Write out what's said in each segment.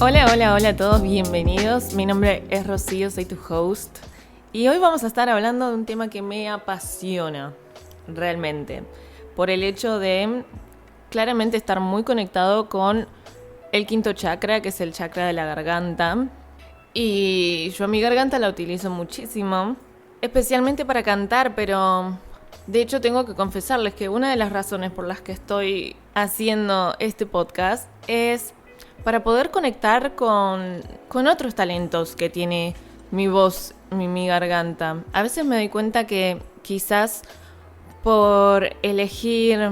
Hola, hola, hola a todos, bienvenidos. Mi nombre es Rocío, soy tu host. Y hoy vamos a estar hablando de un tema que me apasiona, realmente. Por el hecho de claramente estar muy conectado con el quinto chakra, que es el chakra de la garganta. Y yo mi garganta la utilizo muchísimo, especialmente para cantar, pero de hecho tengo que confesarles que una de las razones por las que estoy haciendo este podcast es para poder conectar con otros talentos que tiene mi voz, mi garganta. A veces me doy cuenta que quizás por elegir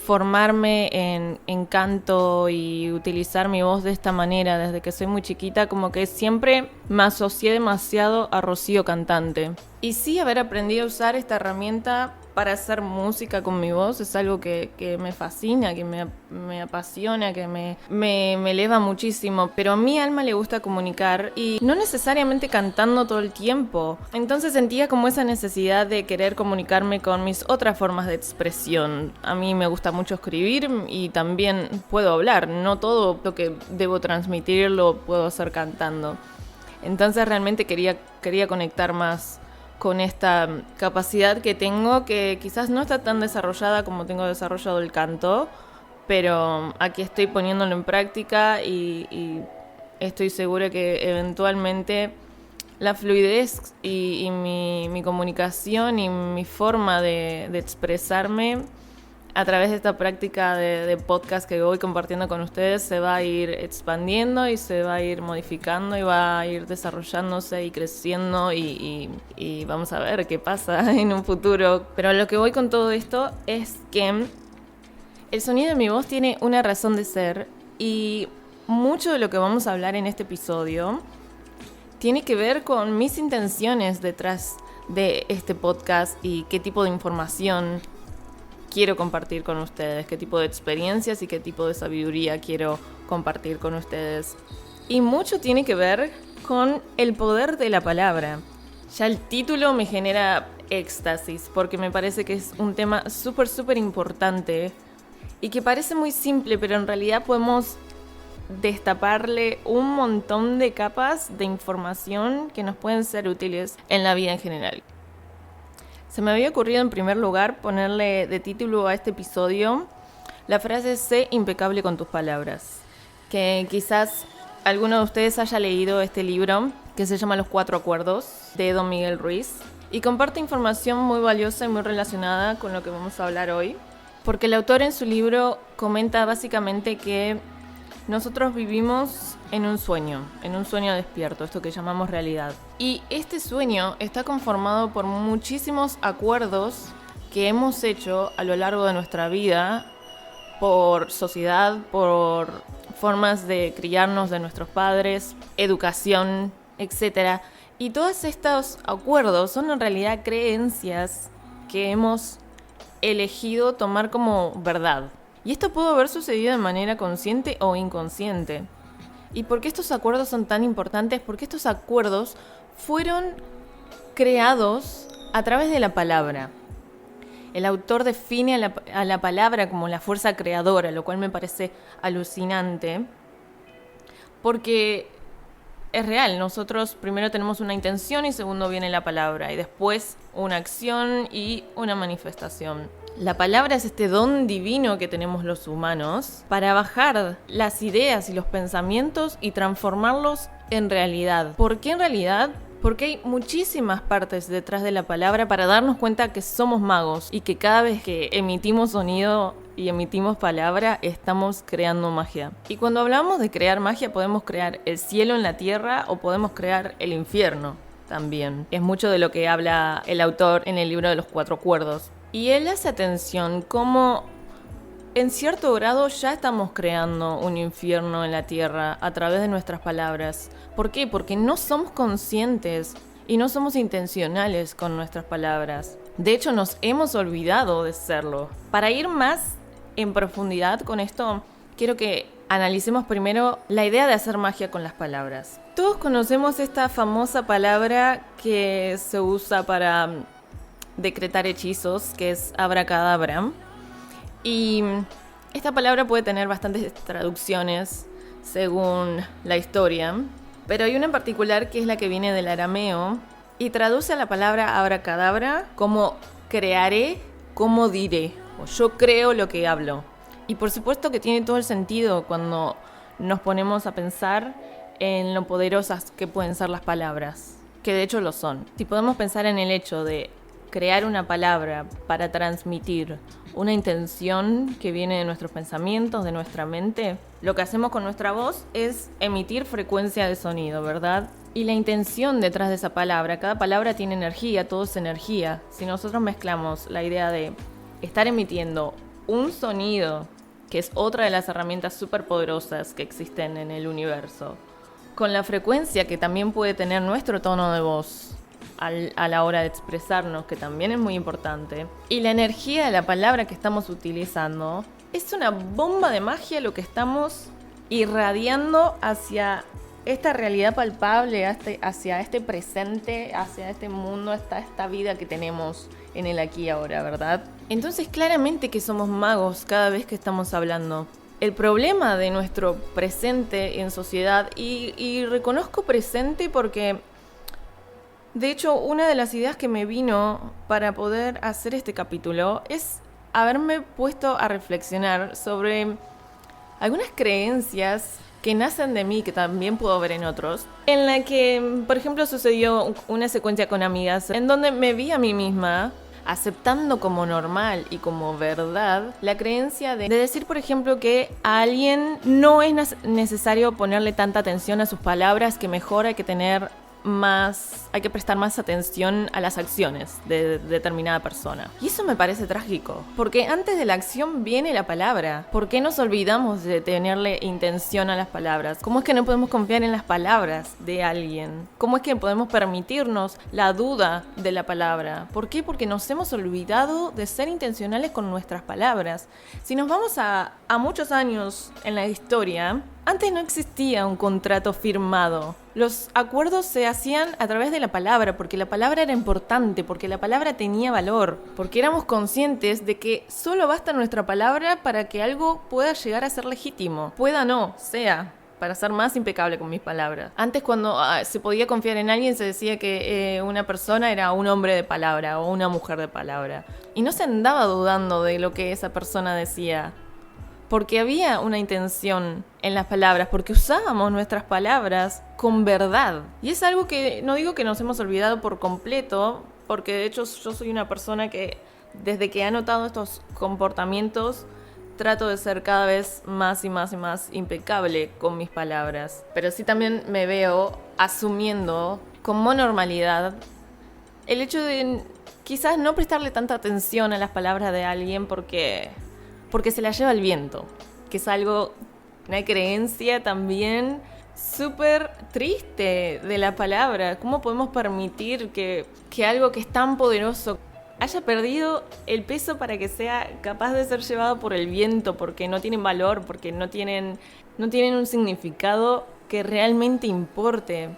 formarme en canto y utilizar mi voz de esta manera desde que soy muy chiquita, como que siempre me asocié demasiado a Rocío cantante. Y sí, haber aprendido a usar esta herramienta para hacer música con mi voz es algo que me fascina, que me apasiona, que me eleva muchísimo. Pero a mi alma le gusta comunicar y no necesariamente cantando todo el tiempo. Entonces sentía como esa necesidad de querer comunicarme con mis otras formas de expresión. A mí me gusta mucho escribir y también puedo hablar. No todo lo que debo transmitir lo puedo hacer cantando. Entonces realmente quería conectar más con esta capacidad que tengo, que quizás no está tan desarrollada como tengo desarrollado el canto, pero aquí estoy poniéndolo en práctica y estoy segura que eventualmente la fluidez y mi comunicación y mi forma de expresarme a través de esta práctica de podcast que voy compartiendo con ustedes se va a ir expandiendo y se va a ir modificando y va a ir desarrollándose y creciendo y vamos a ver qué pasa en un futuro. Pero lo que voy con todo esto es que el sonido de mi voz tiene una razón de ser y mucho de lo que vamos a hablar en este episodio tiene que ver con mis intenciones detrás de este podcast y qué tipo de información quiero compartir con ustedes, qué tipo de experiencias y qué tipo de sabiduría quiero compartir con ustedes. Y mucho tiene que ver con el poder de la palabra. Ya el título me genera éxtasis porque me parece que es un tema súper importante y que parece muy simple, pero en realidad podemos destaparle un montón de capas de información que nos pueden ser útiles en la vida en general. Se me había ocurrido en primer lugar ponerle de título a este episodio la frase "sé impecable con tus palabras", que quizás alguno de ustedes haya leído este libro que se llama Los Cuatro Acuerdos de Don Miguel Ruiz y comparte información muy valiosa y muy relacionada con lo que vamos a hablar hoy, porque el autor en su libro comenta básicamente que nosotros vivimos en un sueño despierto, esto que llamamos realidad. Y este sueño está conformado por muchísimos acuerdos que hemos hecho a lo largo de nuestra vida, por sociedad, por formas de criarnos de nuestros padres, educación, etc. Y todos estos acuerdos son en realidad creencias que hemos elegido tomar como verdad. Y esto pudo haber sucedido de manera consciente o inconsciente. ¿Y por qué estos acuerdos son tan importantes? Porque estos acuerdos fueron creados a través de la palabra. El autor define a la palabra como la fuerza creadora, lo cual me parece alucinante. Porque es real, nosotros primero tenemos una intención y segundo viene la palabra y después una acción y una manifestación. La palabra es este don divino que tenemos los humanos para bajar las ideas y los pensamientos y transformarlos en realidad. ¿Por qué en realidad? Porque hay muchísimas partes detrás de la palabra para darnos cuenta que somos magos y que cada vez que emitimos sonido y emitimos palabra, estamos creando magia. Y cuando hablamos de crear magia, podemos crear el cielo en la tierra o podemos crear el infierno también. Es mucho de lo que habla el autor en el libro de los Cuatro Acuerdos. Y él hace atención como en cierto grado ya estamos creando un infierno en la tierra a través de nuestras palabras. ¿Por qué? Porque no somos conscientes y no somos intencionales con nuestras palabras. De hecho, nos hemos olvidado de serlo. Para ir más en profundidad con esto, quiero que analicemos primero la idea de hacer magia con las palabras. Todos conocemos esta famosa palabra que se usa para decretar hechizos, que es abracadabra. Y esta palabra puede tener bastantes traducciones según la historia, pero hay una en particular que es la que viene del arameo y traduce a la palabra abracadabra como crearé como diré, o yo creo lo que hablo. Y por supuesto que tiene todo el sentido cuando nos ponemos a pensar en lo poderosas que pueden ser las palabras, que de hecho lo son. Si podemos pensar en el hecho de crear una palabra para transmitir una intención que viene de nuestros pensamientos, de nuestra mente, lo que hacemos con nuestra voz es emitir frecuencia de sonido, ¿verdad? Y la intención detrás de esa palabra, cada palabra tiene energía, todo es energía. Si nosotros mezclamos la idea de estar emitiendo un sonido, que es otra de las herramientas súper poderosas que existen en el universo, con la frecuencia que también puede tener nuestro tono de voz a la hora de expresarnos, que también es muy importante, y la energía de la palabra que estamos utilizando, es una bomba de magia lo que estamos irradiando hacia esta realidad palpable, hacia este presente, hacia este mundo, hasta esta vida que tenemos en el aquí y ahora, ¿verdad? Entonces claramente que somos magos cada vez que estamos hablando. El problema de nuestro presente en sociedad, y reconozco presente porque, de hecho, una de las ideas que me vino para poder hacer este capítulo es haberme puesto a reflexionar sobre algunas creencias que nacen de mí, que también puedo ver en otros, en la que, por ejemplo, sucedió una secuencia con amigas en donde me vi a mí misma aceptando como normal y como verdad la creencia de decir, por ejemplo, que a alguien no es necesario ponerle tanta atención a sus palabras, que mejor hay que prestar más atención a las acciones de determinada persona. Y eso me parece trágico, porque antes de la acción viene la palabra. ¿Por qué nos olvidamos de tenerle intención a las palabras? ¿Cómo es que no podemos confiar en las palabras de alguien? ¿Cómo es que podemos permitirnos la duda de la palabra? ¿Por qué? Porque nos hemos olvidado de ser intencionales con nuestras palabras. Si nos vamos a muchos años en la historia, antes no existía un contrato firmado. Los acuerdos se hacían a través de la palabra, porque la palabra era importante, porque la palabra tenía valor, porque éramos conscientes de que solo basta nuestra palabra para que algo pueda llegar a ser legítimo. Pueda no, sea, para ser más impecable con mis palabras. Antes, cuando se podía confiar en alguien, se decía que una persona era un hombre de palabra o una mujer de palabra. Y no se andaba dudando de lo que esa persona decía, porque había una intención en las palabras, porque usábamos nuestras palabras con verdad. Y es algo que no digo que nos hemos olvidado por completo, porque de hecho yo soy una persona que desde que he notado estos comportamientos trato de ser cada vez más y más y más impecable con mis palabras. Pero sí también me veo asumiendo como normalidad el hecho de quizás no prestarle tanta atención a las palabras de alguien porque se la lleva el viento, que es una creencia también súper triste de la palabra. ¿Cómo podemos permitir que algo que es tan poderoso haya perdido el peso para que sea capaz de ser llevado por el viento, porque no tienen valor, porque no tienen un significado que realmente importe?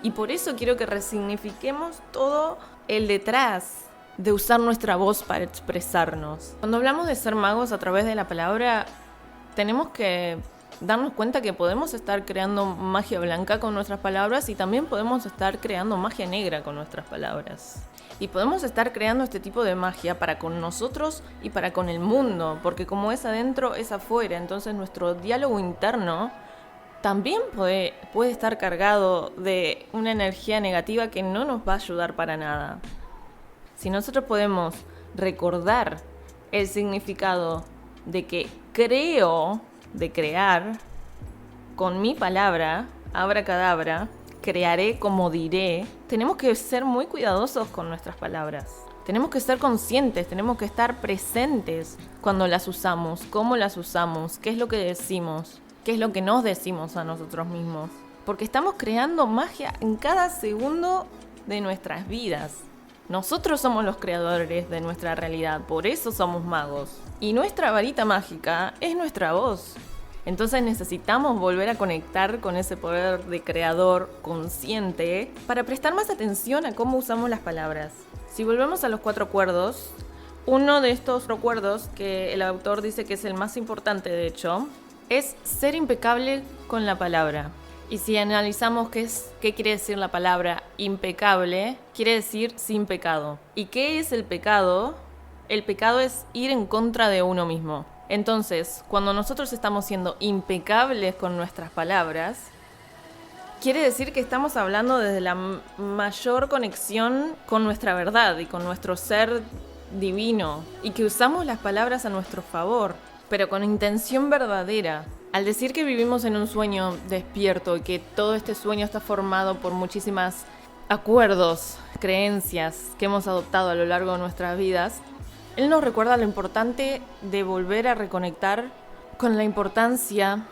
Y por eso quiero que resignifiquemos todo el detrás de usar nuestra voz para expresarnos. Cuando hablamos de ser magos a través de la palabra, tenemos que darnos cuenta que podemos estar creando magia blanca con nuestras palabras y también podemos estar creando magia negra con nuestras palabras. Y podemos estar creando este tipo de magia para con nosotros y para con el mundo, porque como es adentro, es afuera. Entonces nuestro diálogo interno también puede estar cargado de una energía negativa que no nos va a ayudar para nada. Si nosotros podemos recordar el significado de que creo, de crear, con mi palabra, abracadabra, crearé como diré, tenemos que ser muy cuidadosos con nuestras palabras. Tenemos que ser conscientes, tenemos que estar presentes cuando las usamos, cómo las usamos, qué es lo que decimos, qué es lo que nos decimos a nosotros mismos. Porque estamos creando magia en cada segundo de nuestras vidas. Nosotros somos los creadores de nuestra realidad, por eso somos magos. Y nuestra varita mágica es nuestra voz. Entonces necesitamos volver a conectar con ese poder de creador consciente para prestar más atención a cómo usamos las palabras. Si volvemos a los 4 acuerdos, uno de estos acuerdos, que el autor dice que es el más importante de hecho, es ser impecable con la palabra. Y si analizamos qué quiere decir la palabra impecable, quiere decir sin pecado. ¿Y qué es el pecado? El pecado es ir en contra de uno mismo. Entonces, cuando nosotros estamos siendo impecables con nuestras palabras, quiere decir que estamos hablando desde la mayor conexión con nuestra verdad y con nuestro ser divino, y que usamos las palabras a nuestro favor, pero con intención verdadera. Al decir que vivimos en un sueño despierto y que todo este sueño está formado por muchísimas acuerdos, creencias que hemos adoptado a lo largo de nuestras vidas, él nos recuerda lo importante de volver a reconectar con la importancia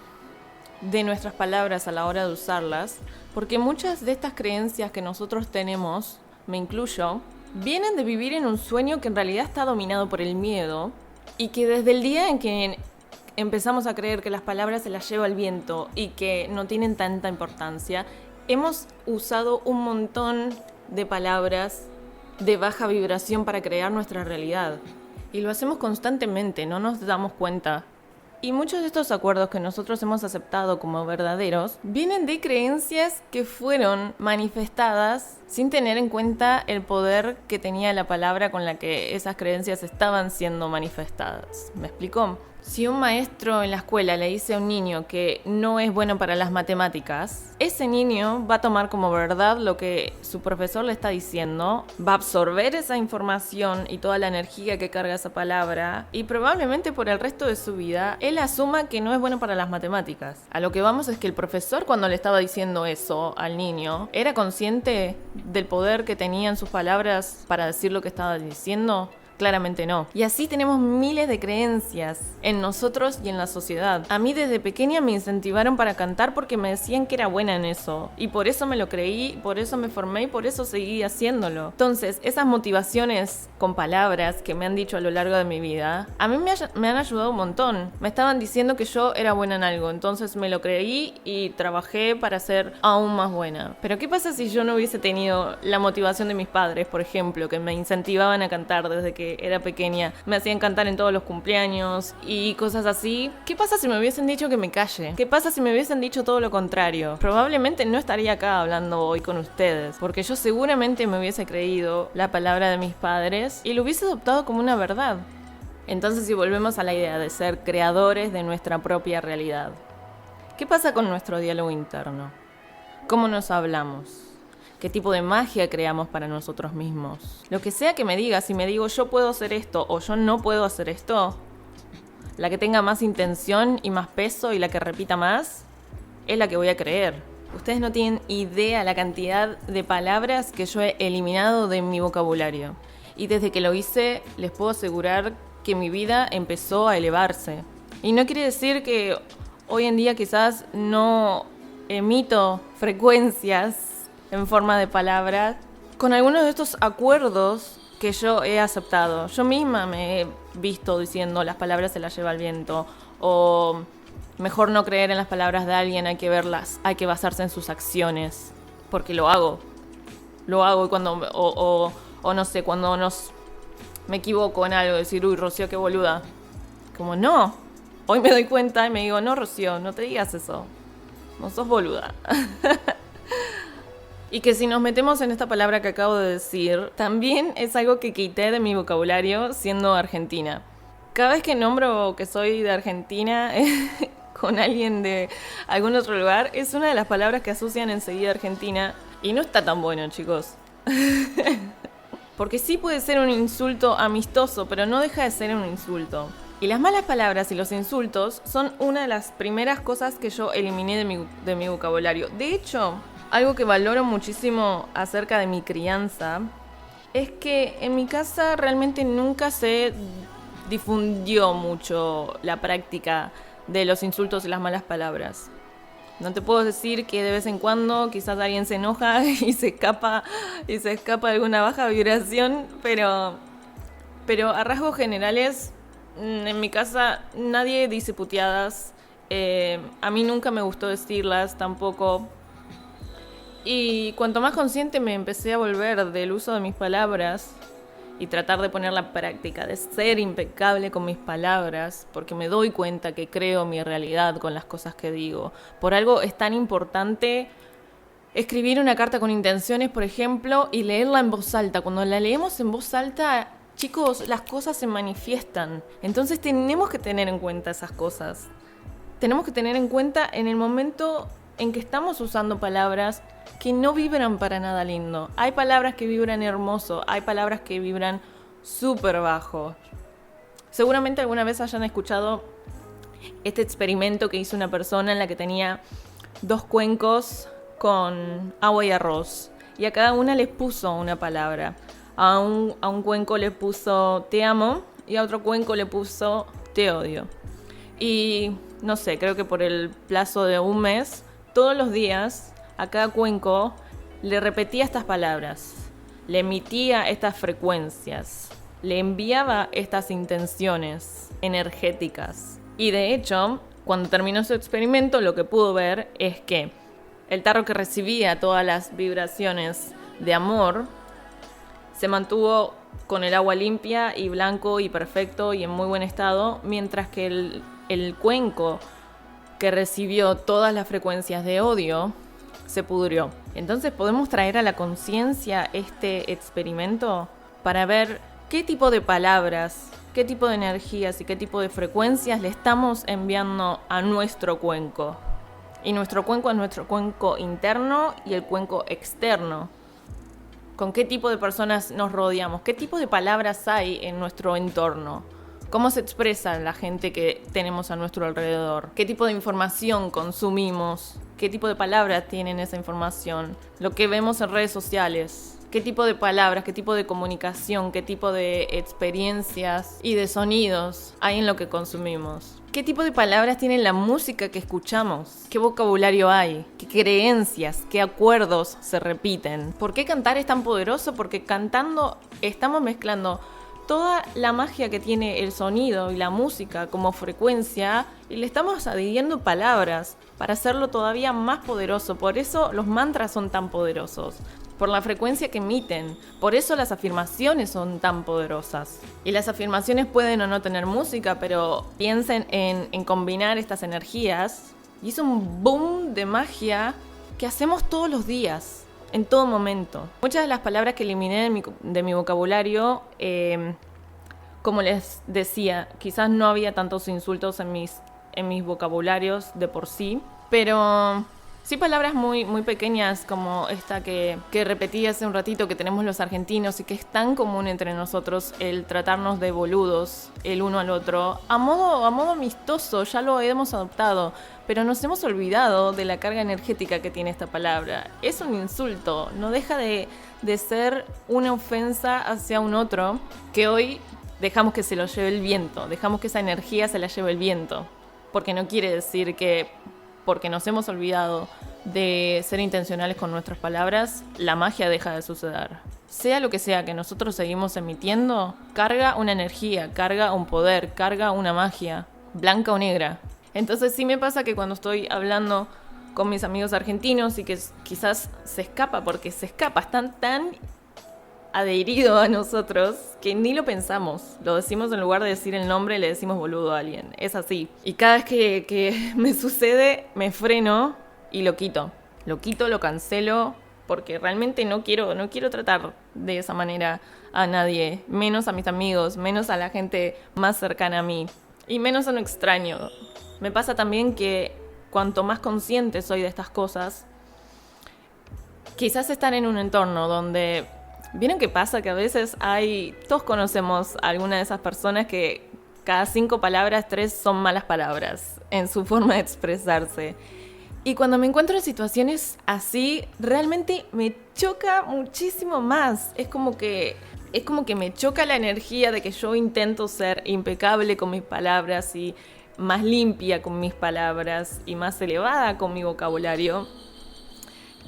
de nuestras palabras a la hora de usarlas, porque muchas de estas creencias que nosotros tenemos, me incluyo, vienen de vivir en un sueño que en realidad está dominado por el miedo, y que desde el día en que empezamos a creer que las palabras se las lleva el viento y que no tienen tanta importancia, hemos usado un montón de palabras de baja vibración para crear nuestra realidad. Y lo hacemos constantemente, no nos damos cuenta. Y muchos de estos acuerdos que nosotros hemos aceptado como verdaderos vienen de creencias que fueron manifestadas sin tener en cuenta el poder que tenía la palabra con la que esas creencias estaban siendo manifestadas. ¿Me explico? Si un maestro en la escuela le dice a un niño que no es bueno para las matemáticas, ese niño va a tomar como verdad lo que su profesor le está diciendo, va a absorber esa información y toda la energía que carga esa palabra, y probablemente por el resto de su vida él asuma que no es bueno para las matemáticas. A lo que vamos es que el profesor, cuando le estaba diciendo eso al niño, ¿era consciente del poder que tenían sus palabras para decir lo que estaba diciendo? Claramente no. Y así tenemos miles de creencias en nosotros y en la sociedad. A mí desde pequeña me incentivaron para cantar porque me decían que era buena en eso. Y por eso me lo creí, por eso me formé y por eso seguí haciéndolo. Entonces, esas motivaciones con palabras que me han dicho a lo largo de mi vida, a mí me han ayudado un montón. Me estaban diciendo que yo era buena en algo, entonces me lo creí y trabajé para ser aún más buena. Pero ¿qué pasa si yo no hubiese tenido la motivación de mis padres, por ejemplo, que me incentivaban a cantar desde que era pequeña, me hacían cantar en todos los cumpleaños y cosas así? ¿Qué pasa si me hubiesen dicho que me calle? ¿Qué pasa si me hubiesen dicho todo lo contrario? Probablemente no estaría acá hablando hoy con ustedes, porque yo seguramente me hubiese creído la palabra de mis padres y lo hubiese adoptado como una verdad. Entonces, si volvemos a la idea de ser creadores de nuestra propia realidad, ¿qué pasa con nuestro diálogo interno? ¿Cómo nos hablamos? ¿Qué tipo de magia creamos para nosotros mismos? Lo que sea que me diga, si me digo yo puedo hacer esto o yo no puedo hacer esto, la que tenga más intención y más peso y la que repita más, es la que voy a creer. Ustedes no tienen idea la cantidad de palabras que yo he eliminado de mi vocabulario. Y desde que lo hice, les puedo asegurar que mi vida empezó a elevarse. Y no quiere decir que hoy en día quizás no emito frecuencias en forma de palabras con algunos de estos acuerdos que yo he aceptado. Yo misma me he visto diciendo las palabras se las lleva el viento, o mejor no creer en las palabras de alguien, hay que verlas, hay que basarse en sus acciones, porque lo hago y cuando o no sé, cuando me equivoco en algo, decir uy, Rocío, qué boluda, como no, hoy me doy cuenta y me digo no, Rocío, no te digas eso, no sos boluda. Y que si nos metemos en esta palabra que acabo de decir, también es algo que quité de mi vocabulario siendo argentina. Cada vez que nombro que soy de Argentina con alguien de algún otro lugar, es una de las palabras que asocian enseguida a Argentina. Y no está tan bueno, chicos. Porque sí puede ser un insulto amistoso, pero no deja de ser un insulto. Y las malas palabras y los insultos son una de las primeras cosas que yo eliminé de mi vocabulario. De hecho, algo que valoro muchísimo acerca de mi crianza es que en mi casa realmente nunca se difundió mucho la práctica de los insultos y las malas palabras. No te puedo decir que de vez en cuando quizás alguien se enoja y se escapa de alguna baja vibración, pero a rasgos generales en mi casa nadie dice puteadas. A mí nunca me gustó decirlas tampoco. Y cuanto más consciente me empecé a volver del uso de mis palabras y tratar de poner la práctica, de ser impecable con mis palabras, porque me doy cuenta que creo mi realidad con las cosas que digo. Por algo es tan importante escribir una carta con intenciones, por ejemplo, y leerla en voz alta. Cuando la leemos en voz alta, chicos, las cosas se manifiestan. Entonces tenemos que tener en cuenta esas cosas. Tenemos que tener en cuenta en el momento en que estamos usando palabras que no vibran para nada lindo. Hay palabras que vibran hermoso, hay palabras que vibran súper bajo. Seguramente alguna vez hayan escuchado este experimento que hizo una persona en la que tenía 2 cuencos con agua y arroz. Y a cada una les puso una palabra. A un cuenco le puso te amo y a otro cuenco le puso te odio. Y no sé, creo que por el plazo de un mes, todos los días, a cada cuenco le repetía estas palabras, le emitía estas frecuencias, le enviaba estas intenciones energéticas. Y de hecho, cuando terminó su experimento, lo que pudo ver es que el tarro que recibía todas las vibraciones de amor se mantuvo con el agua limpia y blanco y perfecto y en muy buen estado, mientras que el cuenco que recibió todas las frecuencias de odio se pudrió. Entonces podemos traer a la conciencia este experimento para ver qué tipo de palabras, qué tipo de energías y qué tipo de frecuencias le estamos enviando a nuestro cuenco. Y nuestro cuenco es nuestro cuenco interno y el cuenco externo. ¿Con qué tipo de personas nos rodeamos? ¿Qué tipo de palabras hay en nuestro entorno? ¿Cómo se expresa la gente que tenemos a nuestro alrededor? ¿Qué tipo de información consumimos? ¿Qué tipo de palabras tienen esa información? Lo que vemos en redes sociales. ¿Qué tipo de palabras, qué tipo de comunicación, qué tipo de experiencias y de sonidos hay en lo que consumimos? ¿Qué tipo de palabras tiene la música que escuchamos? ¿Qué vocabulario hay? ¿Qué creencias? ¿Qué acuerdos se repiten? ¿Por qué cantar es tan poderoso? Porque cantando estamos mezclando toda la magia que tiene el sonido y la música como frecuencia y le estamos adhiriendo palabras para hacerlo todavía más poderoso. Por eso los mantras son tan poderosos, por la frecuencia que emiten. Por eso las afirmaciones son tan poderosas. Y las afirmaciones pueden o no tener música, pero piensen en combinar estas energías y es un boom de magia que hacemos todos los días. En todo momento. Muchas de las palabras que eliminé de mi vocabulario, como les decía, quizás no había tantos insultos en mis vocabularios de por sí, pero sí palabras muy, muy pequeñas como esta que repetí hace un ratito, que tenemos los argentinos y que es tan común entre nosotros, el tratarnos de boludos el uno al otro, a modo amistoso, ya lo hemos adoptado, pero nos hemos olvidado de la carga energética que tiene esta palabra. Es un insulto, no deja de ser una ofensa hacia un otro que hoy dejamos que se lo lleve el viento, dejamos que esa energía se la lleve el viento, porque no quiere decir que porque nos hemos olvidado de ser intencionales con nuestras palabras, la magia deja de suceder. Sea lo que sea que nosotros seguimos emitiendo, carga una energía, carga un poder, carga una magia, blanca o negra. Entonces sí me pasa que cuando estoy hablando con mis amigos argentinos y que quizás se escapa, están tan adheridos a nosotros que ni lo pensamos. Lo decimos en lugar de decir el nombre, le decimos boludo a alguien. Es así. Y cada vez que me sucede, me freno y lo quito. Lo quito, lo cancelo, porque realmente no quiero tratar de esa manera a nadie. Menos a mis amigos, menos a la gente más cercana a mí. Y menos a un extraño. Me pasa también que cuanto más consciente soy de estas cosas, quizás estar en un entorno donde... ¿Vieron qué pasa? Que a veces todos conocemos a alguna de esas personas que cada 5 palabras, 3 son malas palabras en su forma de expresarse. Y cuando me encuentro en situaciones así, realmente me choca muchísimo más. Es como que me choca la energía de que yo intento ser impecable con mis palabras y más limpia con mis palabras y más elevada con mi vocabulario,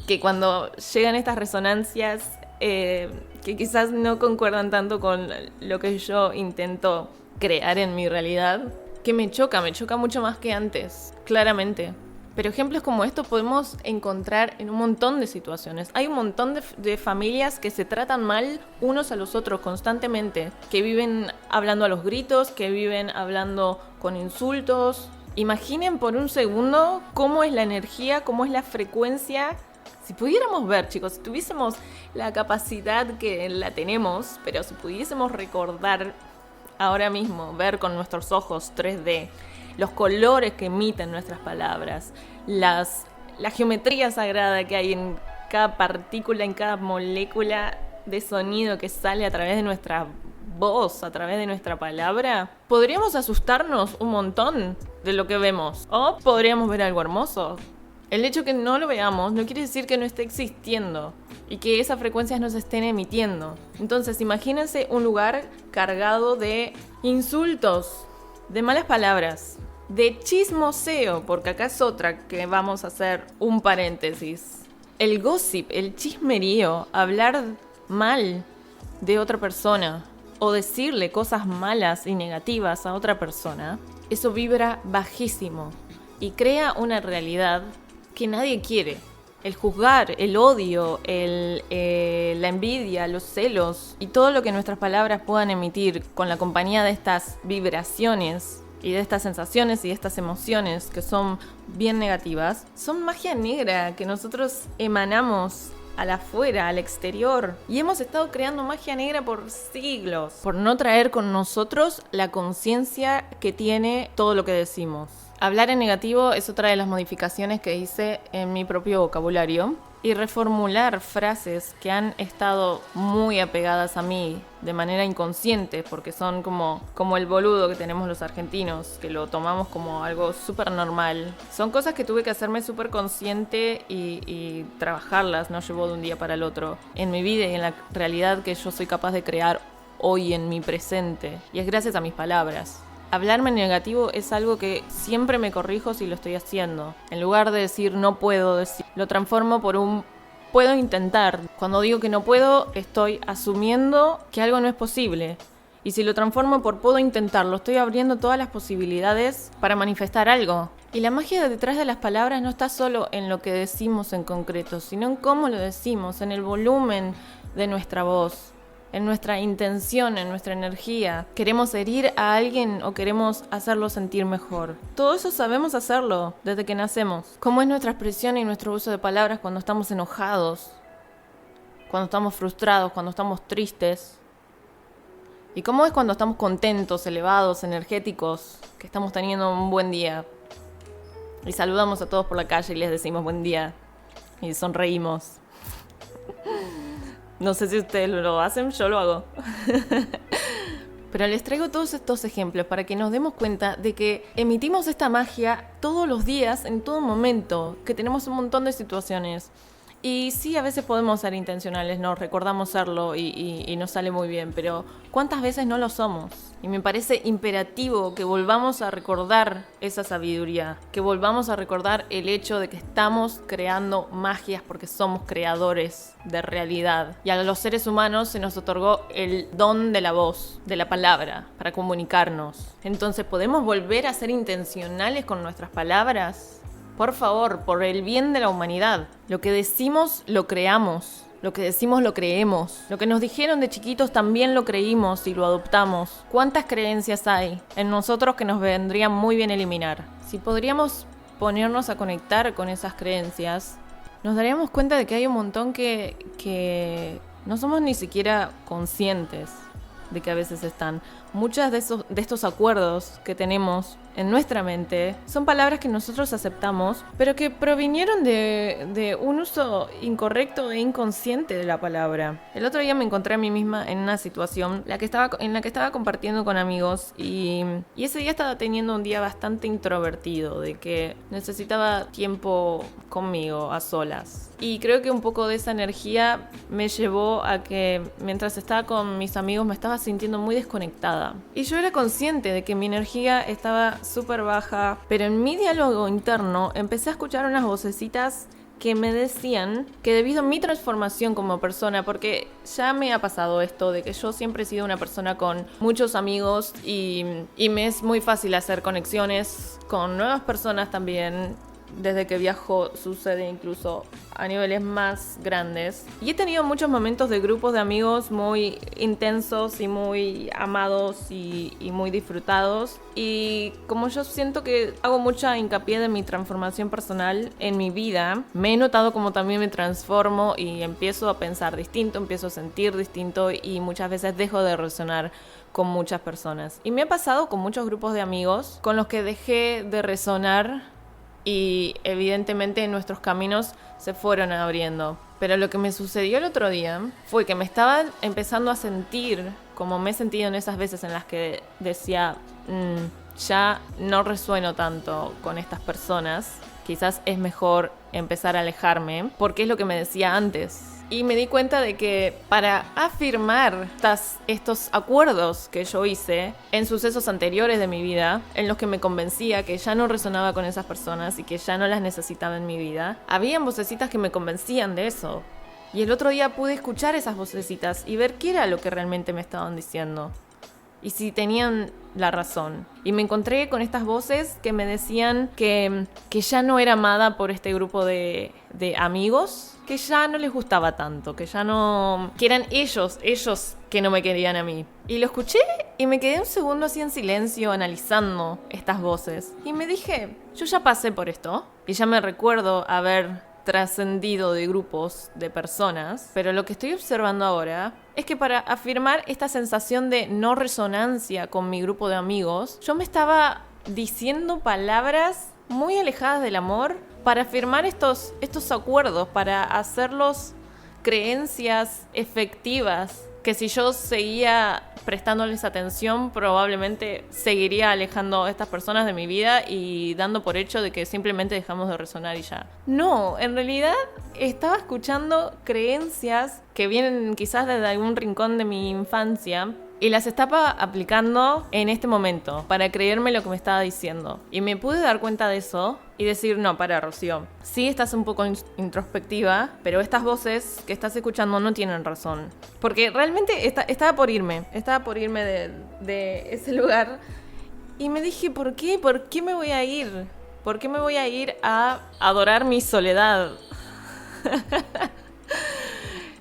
que cuando llegan estas resonancias que quizás no concuerdan tanto con lo que yo intento crear en mi realidad, que me choca mucho más que antes, claramente. Pero ejemplos como estos podemos encontrar en un montón de situaciones. Hay un montón de familias que se tratan mal unos a los otros constantemente, que viven hablando a los gritos, que viven hablando con insultos. Imaginen por un segundo cómo es la energía, cómo es la frecuencia. Si pudiéramos ver, chicos, si tuviésemos la capacidad que la tenemos, pero si pudiésemos recordar ahora mismo, ver con nuestros ojos 3D, los colores que emiten nuestras palabras, la geometría sagrada que hay en cada partícula, en cada molécula de sonido que sale a través de nuestra voz, a través de nuestra palabra, podríamos asustarnos un montón de lo que vemos. O podríamos ver algo hermoso. El hecho que no lo veamos no quiere decir que no esté existiendo y que esas frecuencias no se estén emitiendo. Entonces, imagínense un lugar cargado de insultos, de malas palabras, de chismoseo, porque acá es otra que vamos a hacer un paréntesis. El gossip, el chismerío, hablar mal de otra persona o decirle cosas malas y negativas a otra persona, eso vibra bajísimo y crea una realidad que nadie quiere. El juzgar, el odio, la envidia, los celos y todo lo que nuestras palabras puedan emitir con la compañía de estas vibraciones y de estas sensaciones y de estas emociones que son bien negativas, son magia negra que nosotros emanamos al afuera, al exterior. Y hemos estado creando magia negra por siglos, por no traer con nosotros la conciencia que tiene todo lo que decimos. Hablar en negativo es otra de las modificaciones que hice en mi propio vocabulario y reformular frases que han estado muy apegadas a mí de manera inconsciente, porque son como el boludo que tenemos los argentinos, que lo tomamos como algo súper normal. Son cosas que tuve que hacerme súper consciente y trabajarlas, no llevó de un día para el otro, en mi vida y en la realidad que yo soy capaz de crear hoy en mi presente. Y es gracias a mis palabras. Hablarme en negativo es algo que siempre me corrijo si lo estoy haciendo. En lugar de decir no puedo decir, lo transformo por un puedo intentar. Cuando digo que no puedo, estoy asumiendo que algo no es posible. Y si lo transformo por puedo intentarlo, estoy abriendo todas las posibilidades para manifestar algo. Y la magia detrás de las palabras no está solo en lo que decimos en concreto, sino en cómo lo decimos, en el volumen de nuestra voz, en nuestra intención, en nuestra energía. ¿Queremos herir a alguien o queremos hacerlo sentir mejor? Todo eso sabemos hacerlo desde que nacemos. ¿Cómo es nuestra expresión y nuestro uso de palabras cuando estamos enojados? Cuando estamos frustrados, cuando estamos tristes. ¿Y cómo es cuando estamos contentos, elevados, energéticos, que estamos teniendo un buen día? Y saludamos a todos por la calle y les decimos buen día. Y sonreímos. No sé si ustedes lo hacen, yo lo hago. Pero les traigo todos estos ejemplos para que nos demos cuenta de que emitimos esta magia todos los días, en todo momento, que tenemos un montón de situaciones. Y sí, a veces podemos ser intencionales, ¿no? Recordamos serlo y nos sale muy bien, pero ¿cuántas veces no lo somos? Y me parece imperativo que volvamos a recordar esa sabiduría, que volvamos a recordar el hecho de que estamos creando magias porque somos creadores de realidad. Y a los seres humanos se nos otorgó el don de la voz, de la palabra, para comunicarnos. Entonces, ¿podemos volver a ser intencionales con nuestras palabras? Por favor, por el bien de la humanidad. Lo que decimos, lo creamos. Lo que decimos, lo creemos. Lo que nos dijeron de chiquitos también lo creímos y lo adoptamos. ¿Cuántas creencias hay en nosotros que nos vendría muy bien eliminar? Si podríamos ponernos a conectar con esas creencias, nos daríamos cuenta de que hay un montón que no somos ni siquiera conscientes de que a veces están. Muchos de estos acuerdos que tenemos en nuestra mente son palabras que nosotros aceptamos, pero que provinieron de un uso incorrecto e inconsciente de la palabra. El otro día me encontré a mí misma en una situación en la que estaba compartiendo con amigos y ese día estaba teniendo un día bastante introvertido, de que necesitaba tiempo conmigo, a solas. Y creo que un poco de esa energía me llevó a que mientras estaba con mis amigos me estaba sintiendo muy desconectada. Y yo era consciente de que mi energía estaba súper baja, pero en mi diálogo interno empecé a escuchar unas vocecitas que me decían que debido a mi transformación como persona, porque ya me ha pasado esto de que yo siempre he sido una persona con muchos amigos y me es muy fácil hacer conexiones con nuevas personas también. desde que viajo sucede incluso a niveles más grandes. Y he tenido muchos momentos de grupos de amigos muy intensos y muy amados y muy disfrutados. Y como yo siento que hago mucha hincapié de mi transformación personal en mi vida, me he notado como también me transformo y empiezo a pensar distinto, empiezo a sentir distinto y muchas veces dejo de resonar con muchas personas. Y me ha pasado con muchos grupos de amigos con los que dejé de resonar y evidentemente nuestros caminos se fueron abriendo. Pero lo que me sucedió el otro día fue que me estaba empezando a sentir como me he sentido en esas veces en las que decía, ya no resueno tanto con estas personas, quizás es mejor empezar a alejarme, porque es lo que me decía antes. Y me di cuenta de que para afirmar estos acuerdos que yo hice en sucesos anteriores de mi vida, en los que me convencía que ya no resonaba con esas personas y que ya no las necesitaba en mi vida, habían vocecitas que me convencían de eso. Y el otro día pude escuchar esas vocecitas y ver qué era lo que realmente me estaban diciendo. Y si tenían la razón. Y me encontré con estas voces que me decían que ya no era amada por este grupo de amigos, que ya no les gustaba tanto, que eran ellos que no me querían a mí. Y lo escuché y me quedé un segundo así en silencio analizando estas voces. Y me dije, yo ya pasé por esto y ya me recuerdo haber trascendido de grupos de personas, pero lo que estoy observando ahora es que para afirmar esta sensación de no resonancia con mi grupo de amigos, yo me estaba diciendo palabras muy alejadas del amor para afirmar estos acuerdos, para hacerlos creencias efectivas, que si yo seguía prestándoles atención, probablemente seguiría alejando a estas personas de mi vida y dando por hecho de que simplemente dejamos de resonar y ya. No, en realidad estaba escuchando creencias que vienen quizás desde algún rincón de mi infancia y las estaba aplicando en este momento para creerme lo que me estaba diciendo. Y me pude dar cuenta de eso y decir, no, para, Rocío, sí estás un poco introspectiva, pero estas voces que estás escuchando no tienen razón. Porque realmente estaba por irme de ese lugar y me dije, ¿por qué? ¿Por qué me voy a ir? ¿Por qué me voy a ir a adorar mi soledad?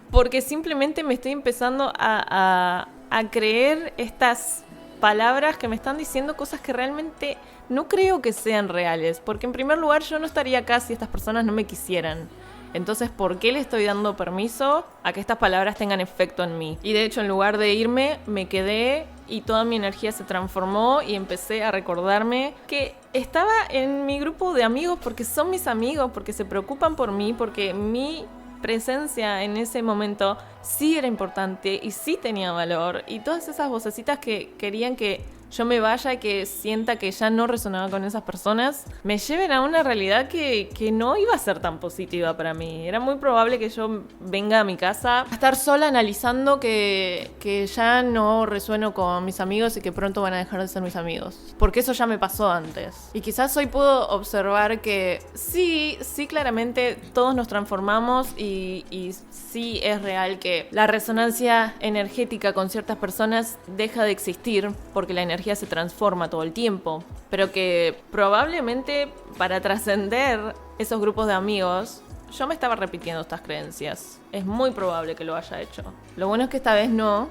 Porque simplemente me estoy empezando a creer estas palabras que me están diciendo cosas que realmente no creo que sean reales. Porque en primer lugar yo no estaría acá si estas personas no me quisieran. Entonces, ¿por qué le estoy dando permiso a que estas palabras tengan efecto en mí? Y de hecho, en lugar de irme, me quedé y toda mi energía se transformó y empecé a recordarme que estaba en mi grupo de amigos porque son mis amigos, porque se preocupan por mí, porque mi presencia en ese momento sí era importante y sí tenía valor, y todas esas vocecitas que querían que yo me vaya y que sienta que ya no resonaba con esas personas me lleven a una realidad que no iba a ser tan positiva para mí. Era muy probable que yo venga a mi casa a estar sola analizando que ya no resueno con mis amigos y que pronto van a dejar de ser mis amigos, porque eso ya me pasó antes. Y quizás hoy puedo observar que sí claramente todos nos transformamos y sí es real que la resonancia energética con ciertas personas deja de existir porque la energía se transforma todo el tiempo, pero que probablemente para trascender esos grupos de amigos yo me estaba repitiendo estas creencias. Es muy probable que lo haya hecho. Lo bueno es que esta vez no.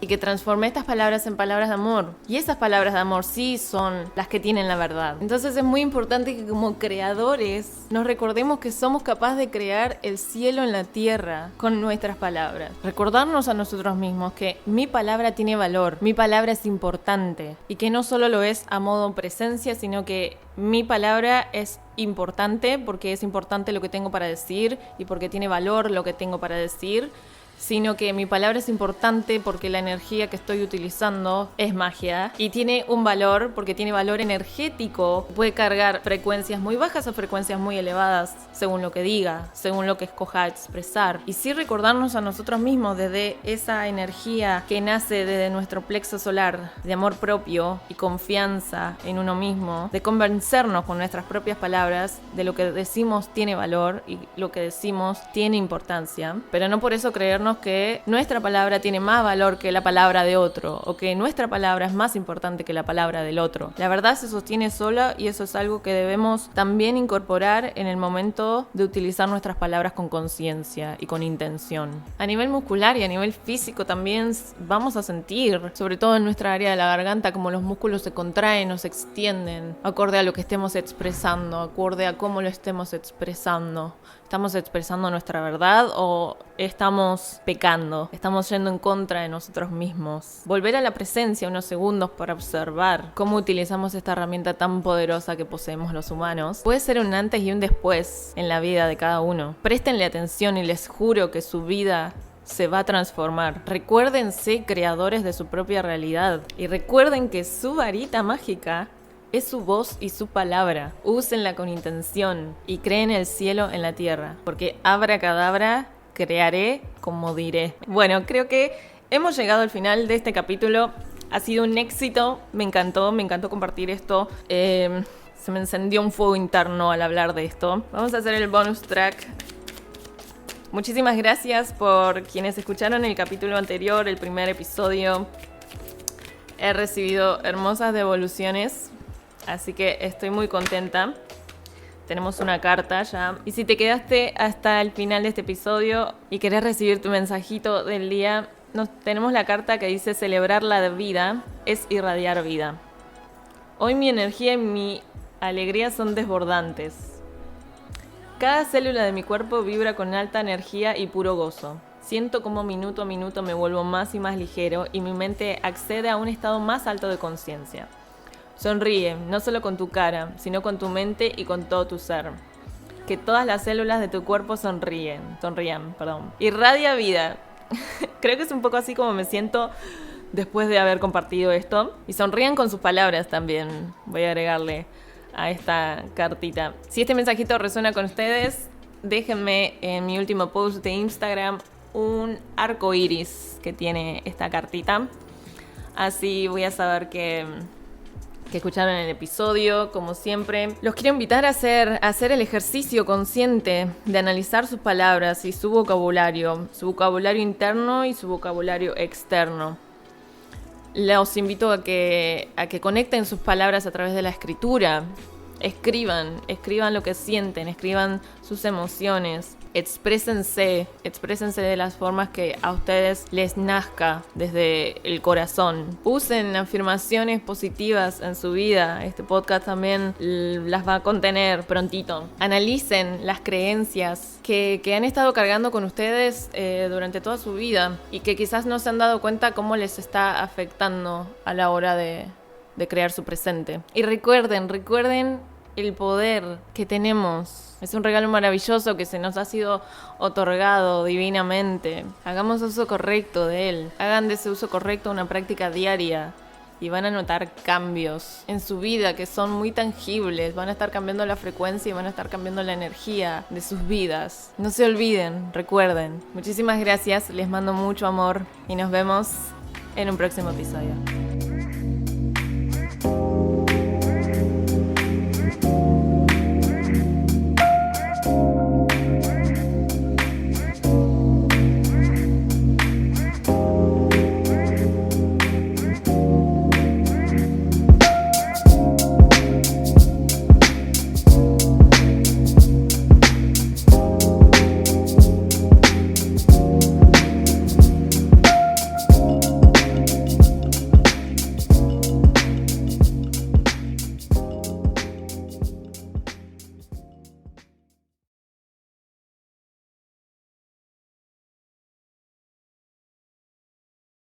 Y que transformé estas palabras en palabras de amor. Y esas palabras de amor sí son las que tienen la verdad. Entonces es muy importante que como creadores nos recordemos que somos capaces de crear el cielo en la tierra con nuestras palabras. Recordarnos a nosotros mismos que mi palabra tiene valor, mi palabra es importante. Y que no solo lo es a modo presencia, sino que mi palabra es importante porque es importante lo que tengo para decir y porque tiene valor lo que tengo para decir. Sino que mi palabra es importante porque la energía que estoy utilizando es magia y tiene un valor porque tiene valor energético. Puede cargar frecuencias muy bajas o frecuencias muy elevadas según lo que diga, según lo que escoja expresar. Y sí recordarnos a nosotros mismos desde esa energía que nace desde nuestro plexo solar de amor propio y confianza en uno mismo, de convencernos con nuestras propias palabras de lo que decimos tiene valor y lo que decimos tiene importancia, pero no por eso creernos recordarnos que nuestra palabra tiene más valor que la palabra de otro, o que nuestra palabra es más importante que la palabra del otro. La verdad se sostiene sola y eso es algo que debemos también incorporar en el momento de utilizar nuestras palabras con conciencia y con intención. A nivel muscular y a nivel físico también vamos a sentir, sobre todo en nuestra área de la garganta, como los músculos se contraen o se extienden, acorde a lo que estemos expresando, acorde a cómo lo estemos expresando. ¿Estamos expresando nuestra verdad o estamos pecando? ¿Estamos yendo en contra de nosotros mismos? Volver a la presencia unos segundos para observar cómo utilizamos esta herramienta tan poderosa que poseemos los humanos puede ser un antes y un después en la vida de cada uno. Préstenle atención y les juro que su vida se va a transformar. Recuérdense creadores de su propia realidad y recuerden que su varita mágica es su voz y su palabra. Úsenla con intención y creen el cielo en la tierra, porque abracadabra, crearé como diré. Bueno, creo que hemos llegado al final de este capítulo. Ha sido un éxito, me encantó compartir esto. Se me encendió un fuego interno al hablar de esto. Vamos a hacer el bonus track. Muchísimas gracias por quienes escucharon el capítulo anterior, el primer episodio. He recibido hermosas devoluciones, así que estoy muy contenta. Tenemos una carta ya. Y si te quedaste hasta el final de este episodio y querés recibir tu mensajito del día, tenemos la carta que dice: celebrar la vida es irradiar vida. Hoy mi energía y mi alegría son desbordantes. Cada célula de mi cuerpo vibra con alta energía y puro gozo. Siento como minuto a minuto me vuelvo más y más ligero y mi mente accede a un estado más alto de conciencia. Sonríe, no solo con tu cara, sino con tu mente y con todo tu ser. Que todas las células de tu cuerpo sonrían. Irradia vida. Creo que es un poco así como me siento después de haber compartido esto. Y sonrían con sus palabras también. Voy a agregarle a esta cartita. Si este mensajito resuena con ustedes, déjenme en mi último post de Instagram un arco iris que tiene esta cartita. Así voy a saber que escucharon el episodio. Como siempre, los quiero invitar a hacer el ejercicio consciente de analizar sus palabras y su vocabulario interno y su vocabulario externo. Los invito a que conecten sus palabras a través de la escritura. Escriban lo que sienten, escriban sus emociones. Exprésense de las formas que a ustedes les nazca desde el corazón. Usen afirmaciones positivas en su vida. Este podcast también las va a contener prontito. Analicen las creencias que han estado cargando con ustedes durante toda su vida y que quizás no se han dado cuenta cómo les está afectando a la hora de crear su presente. Y recuerden el poder que tenemos. Es un regalo maravilloso que se nos ha sido otorgado divinamente. Hagamos uso correcto de él. Hagan de ese uso correcto una práctica diaria y van a notar cambios en su vida que son muy tangibles. Van a estar cambiando la frecuencia y van a estar cambiando la energía de sus vidas. No se olviden, recuerden. Muchísimas gracias, les mando mucho amor y nos vemos en un próximo episodio.